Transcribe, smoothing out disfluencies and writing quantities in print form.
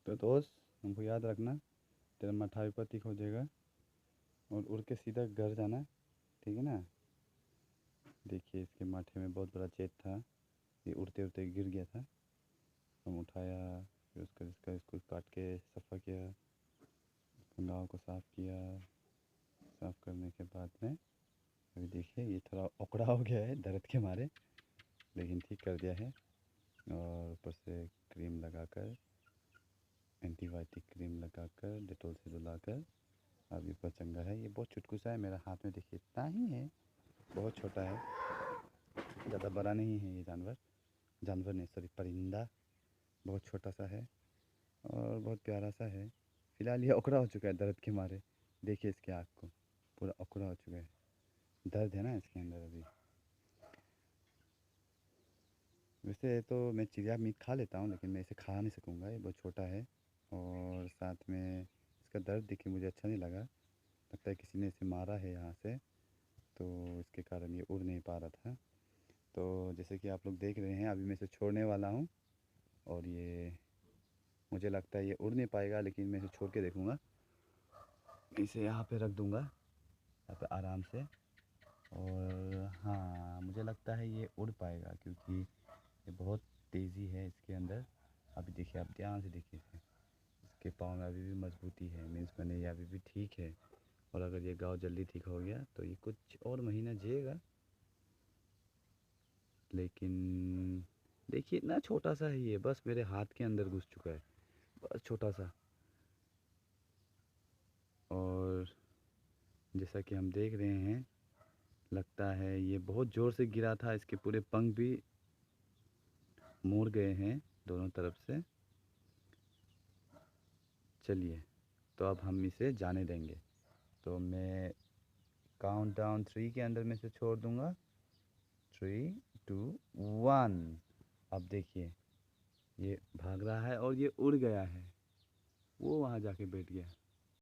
तो दोस्त हमको याद रखना, तेरा मठा विपत्ति हो जाएगा और उड़ के सीधा घर जाना, ठीक है ना। देखिए इसके माथे में बहुत बड़ा छेद था, ये उड़ते उड़ते गिर गया था। हम उठाया, फिर इसको काट के सफ़ा किया, गाँव को साफ़ किया। साफ़ करने के बाद में अभी देखिए ये थोड़ा ओकड़ा हो गया है दर्द के मारे, लेकिन ठीक कर दिया है। और ऊपर से क्रीम लगाकर, एंटीबायोटिक क्रीम लगाकर, डेटोल से धुलाकर अभी ऊपर चंगा है। ये बहुत चुटकू सा है मेरा हाथ में, देखिए इतना ही है, बहुत छोटा है, ज़्यादा बड़ा नहीं है ये जानवर। जानवर नहीं, सॉरी, परिंदा बहुत छोटा सा है और बहुत प्यारा सा है। फ़िलहाल ये ओकड़ा हो चुका है दर्द के मारे। देखिए इसके आँख को, पूरा ओकड़ा हो चुका है, दर्द है ना इसके अंदर अभी। वैसे तो मैं चिड़िया मीट खा लेता हूँ, लेकिन मैं इसे खा नहीं सकूँगा, ये बहुत छोटा है। और साथ में इसका दर्द देख के मुझे अच्छा नहीं लगा, लगता है किसी ने इसे मारा है यहाँ से, तो इसके कारण ये उड़ नहीं पा रहा था। तो जैसे कि आप लोग देख रहे हैं, अभी मैं इसे छोड़ने वाला हूँ और ये मुझे लगता है ये उड़ नहीं पाएगा, लेकिन मैं इसे छोड़ के देखूँगा। इसे यहाँ पे रख दूँगा, यहाँ पे आराम से। और हाँ, मुझे लगता है ये उड़ पाएगा, क्योंकि ये बहुत तेज़ी है इसके अंदर। अभी देखिए, आप ध्यान से देखिए इसे, इसके पाँव में अभी भी मजबूती है, मीन्स मैंने ये अभी भी ठीक है। और अगर ये घाव जल्दी ठीक हो गया तो ये कुछ और महीना जिएगा। लेकिन देखिए इतना छोटा सा है ये, बस मेरे हाथ के अंदर घुस चुका है, बस छोटा सा। और जैसा कि हम देख रहे हैं, लगता है ये बहुत ज़ोर से गिरा था, इसके पूरे पंख भी मुड़ गए हैं दोनों तरफ से। चलिए, तो अब हम इसे जाने देंगे। तो मैं काउंट डाउन 3 के अंदर में इसे छोड़ दूँगा। 3, 2, 1। अब देखिए ये भाग रहा है और ये उड़ गया है, वो वहाँ जाके बैठ गया।